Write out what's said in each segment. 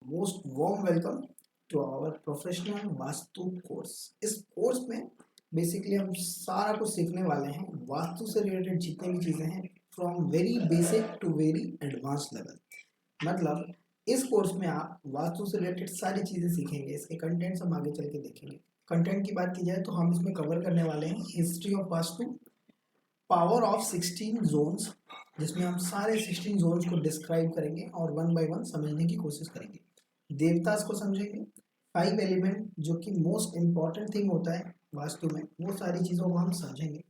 Most warm welcome to our professional vastu course. इस course में basically हम सारा कुछ सीखने वाले हैं। वास्तु से रिलेटेड जितनी भी चीज़ें हैं, from very basic to very advance level. मतलब इस कोर्स में आप वास्तु से रिलेटेड सारी चीज़ें सीखेंगे। इसके कंटेंट्स हम आगे चल के देखेंगे। कंटेंट की बात की जाए तो हम इसमें कवर करने वाले हैं history of vastu, power of 16 zones, जिसमें हम सारे 16 जोन्स को डिस्क्राइब करेंगे और वन बाय वन समझने की कोशिश करेंगे। देवतास को समझेंगे, 5 एलिमेंट जो कि मोस्ट इम्पॉर्टेंट थिंग होता है वास्तु में, वो सारी चीज़ों को हम समझेंगे।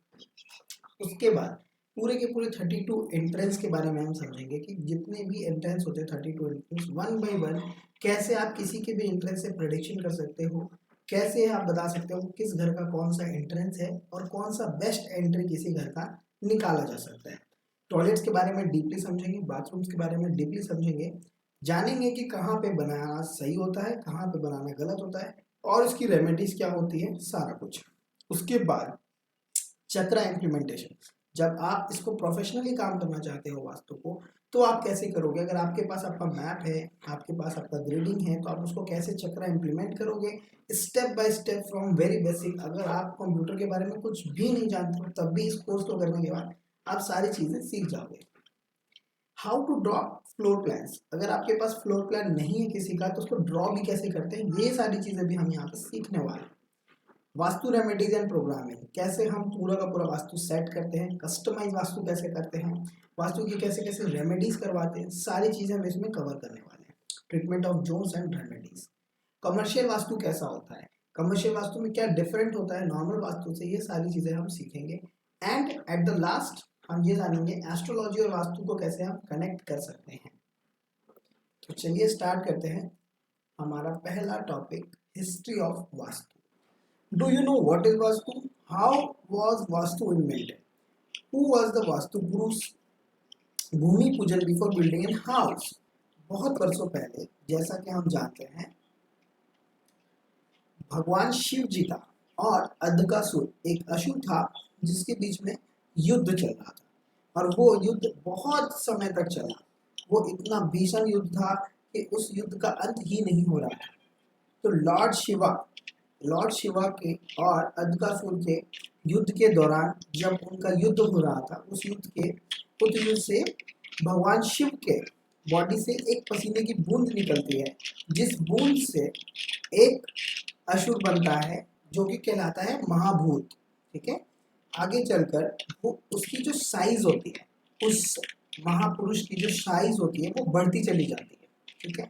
उसके बाद पूरे के पूरे 32 एंट्रेंस के बारे में हम समझेंगे कि जितने भी एंट्रेंस होते हैं 32 एंट्रेंस, वन बाय वन कैसे आप किसी के भी एंट्रेंस से प्रेडिक्शन कर सकते हो, कैसे आप बता सकते हो किस घर का कौन सा एंट्रेंस है और कौन सा बेस्ट एंट्री किसी घर का निकाला जा सकता है। टॉयलेट्स के बारे में डीपली समझेंगे, बाथरूम्स के बारे में डीपली समझेंगे, जानेंगे कि कहाँ पे बनाना सही होता है, कहाँ पे बनाना गलत होता है और उसकी रेमेडीज क्या होती है, सारा कुछ। उसके बाद चक्रा इम्प्लीमेंटेशन, जब आप इसको प्रोफेशनली काम करना चाहते हो वास्तु को, तो आप कैसे करोगे। अगर आपके पास आपका मैप है, आपके पास आपका ग्रिडिंग है, तो आप उसको कैसे चक्रा इम्प्लीमेंट करोगे, step by step from very basic. अगर आप कंप्यूटर के बारे में कुछ भी नहीं जानते हो, तब भी इस कोर्स को करने के बाद आप सारी चीज़ें सीख जाओगे। How to draw floor plans, अगर आपके पास फ्लोर प्लान नहीं है किसी का, तो उसको ड्रॉ भी कैसे करते हैं, ये सारी चीज़ें भी हम यहाँ पे सीखने वाले हैं। वास्तु रेमेडीज एंड प्रोग्रामिंग, कैसे हम पूरा का पूरा वास्तु सेट करते हैं, कस्टमाइज वास्तु कैसे करते हैं, वास्तु की कैसे कैसे रेमेडीज करवाते हैं, सारी चीज़ें हम इसमें कवर करने वाले हैं। Treatment of Jones and remedies. Commercial vastu कैसा होता है, कमर्शियल वास्तु में क्या डिफरेंट होता है नॉर्मल वास्तु से, ये सारी चीज़ें हम सीखेंगे। एंड एट द लास्ट हम ये जानेंगे एस्ट्रोलॉजी और वास्तु को कैसे हम कनेक्ट कर सकते हैं। तो चलिए स्टार्ट करते हैं हमारा पहला topic, history of vastu. Do you know what is Vastu? How was Vastu invented? Who was the Vastu Gurus? भूमि पूजन बिफोर बिल्डिंग इन हाउस। बहुत वर्षों पहले, जैसा कि हम जानते हैं, भगवान शिव जी था और अधकासुर एक असुर था जिसके बीच में युद्ध चल रहा था। और वो युद्ध बहुत समय तक चला। वो इतना भीषण युद्ध था कि उस युद्ध का अंत ही नहीं हो रहा था। तो लॉर्ड शिवा के और अधकासुर के युद्ध के दौरान, जब उनका युद्ध हो रहा था, उस युद्ध के उस युद्ध से भगवान शिव के बॉडी से एक पसीने की बूंद निकलती है, जिस बूंद से एक असुर बनता है जो कि कहलाता है महाभूत। ठीक है, आगे चलकर वो उसकी जो साइज होती है, उस महापुरुष की जो साइज होती है, वो बढ़ती चली जाती है। ठीक है,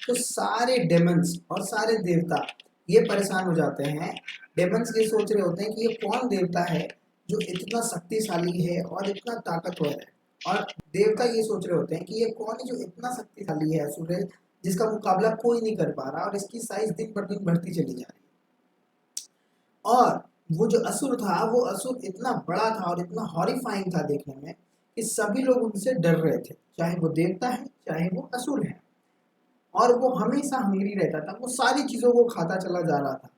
तो सारे डेमन्स और सारे देवता ये परेशान हो जाते हैं। डेमन्स ये सोच रहे होते हैं कि ये कौन देवता है जो इतना शक्तिशाली है और इतना ताकतवर है, और देवता ये सोच रहे होते हैं कि ये कौन है जो इतना शक्तिशाली है, असुर है, जिसका मुकाबला कोई नहीं कर पा रहा और इसकी साइज दिन पर दिन बढ़ती चली जा रही है। और वो जो असुर था, वो असुर इतना बड़ा था और इतना हॉरिफाइंग था देखने में कि सभी लोग उनसे डर रहे थे, चाहे वो देवता है चाहे वो असुर है। और वो हमेशा हंग्री रहता था, वो सारी चीज़ों को खाता चला जा रहा था।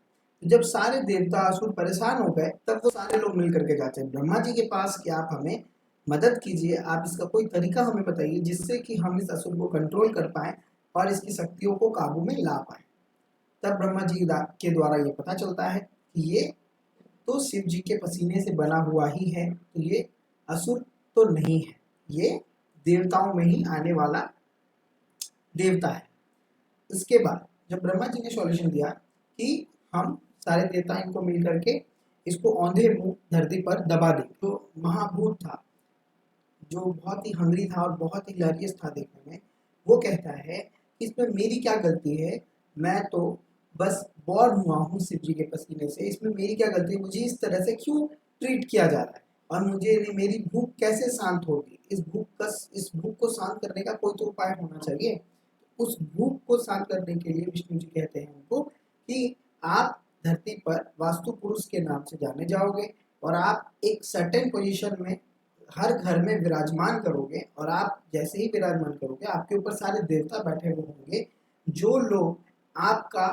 जब सारे देवता असुर परेशान हो गए, तब वो सारे लोग मिल करके जाते हैं ब्रह्मा जी के पास कि आप हमें मदद कीजिए, आप इसका कोई तरीका हमें बताइए जिससे कि हम इस असुर को कंट्रोल कर पाएं और इसकी शक्तियों को काबू में ला पाएं। तब ब्रह्मा जी के द्वारा ये पता चलता है कि ये तो शिव जी के पसीने से बना हुआ ही है, तो ये असुर तो नहीं है, ये देवताओं में ही आने वाला देवता है। इसके बाद जब ब्रह्मा जी ने सॉल्यूशन दिया कि हम सारे देवता इनको मिल करके इसको औंधे मुंह धरती पर दबा दें, तो महाभूत था जो बहुत ही हंग्री था और बहुत ही लरियस था देखने में, वो कहता है इसमें मेरी क्या गलती है, मैं तो बस बॉर्न हुआ हूँ शिव जी के पसीने से, इसमें मेरी क्या गलती है, मुझे इस तरह से क्यों ट्रीट किया जा रहा है और मुझे मेरी भूख कैसे शांत होगी। इस भूख को शांत करने का कोई तो उपाय होना चाहिए। उस भूख को शांत करने के लिए विष्णु जी कहते हैं उनको कि आप धरती पर वास्तु पुरुष के नाम से जाने जाओगे और आप एक सर्टेन पोजीशन में हर घर में विराजमान करोगे, और आप जैसे ही विराजमान करोगे आपके ऊपर सारे देवता बैठे हुए होंगे। जो लोग आपका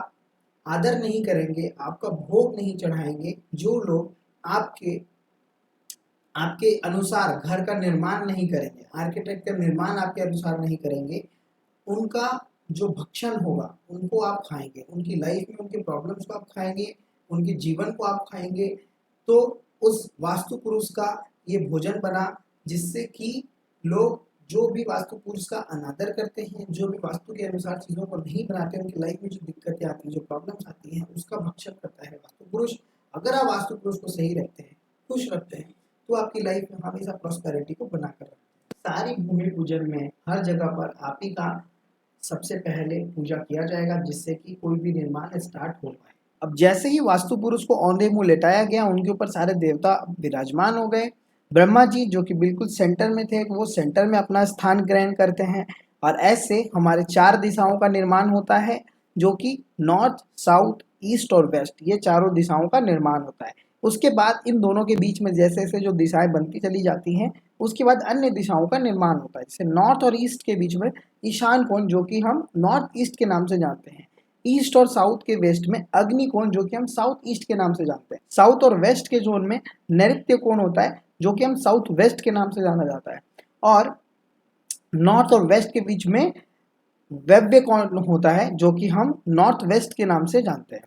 आदर नहीं करेंगे, आपका भोग नहीं चढ़ाएंगे, जो लोग आपके आपके अनुसार घर का निर्माण नहीं करेंगे, आर्किटेक्ट का निर्माण आपके अनुसार नहीं करेंगे, उनका जो भक्षण होगा उनको आप खाएंगे, उनकी लाइफ में उनके प्रॉब्लम्स को आप खाएंगे, उनके जीवन को आप खाएंगे, तो उस वास्तु पुरुष का ये भोजन बना, जिससे कि लोग जो भी वास्तु पुरुष का अनादर करते हैं, जो भी वास्तु के अनुसार चीज़ों को नहीं बनाते, उनकी लाइफ में जो दिक्कतें आती हैं, जो प्रॉब्लम्स आती हैं, उसका भक्षण करता है वास्तु पुरुष। अगर आप वास्तु पुरुष को सही रखते हैं, खुश रखते हैं, तो आपकी लाइफ में हमेशा प्रॉस्पेरिटी को बनाकर रखते हैं। सारी भूमि पूजन में हर जगह पर आप ही का सबसे पहले पूजा किया जाएगा, जिससे कि कोई भी निर्माण स्टार्ट हो पाए। अब जैसे ही वास्तु पुरुष को औंधे मुंह लेटाया गया, उनके ऊपर सारे देवता विराजमान हो गए। ब्रह्मा जी जो कि बिल्कुल सेंटर में थे, वो सेंटर में अपना स्थान ग्रहण करते हैं, और ऐसे हमारे 4 दिशाओं का निर्माण होता है, जो कि नॉर्थ, साउथ, ईस्ट और वेस्ट, ये चारों दिशाओं का निर्माण होता है। उसके बाद इन दोनों के बीच में जैसे जैसे जो दिशाएं बनती चली जाती हैं, उसके बाद अन्य दिशाओं का निर्माण होता है। जैसे नॉर्थ और ईस्ट के बीच में ईशान कोण, जो कि हम नॉर्थ ईस्ट के नाम से जानते हैं। ईस्ट और साउथ के वेस्ट में अग्नि कोण, जो कि हम साउथ ईस्ट के नाम से जानते हैं। साउथ और वेस्ट के जोन में नैऋत्य कोण होता है, जो कि हम साउथ वेस्ट के नाम से जाना जाता है। और नॉर्थ और वेस्ट के बीच में वैव्य कोण होता है, जो कि हम नॉर्थ वेस्ट के नाम से जानते हैं।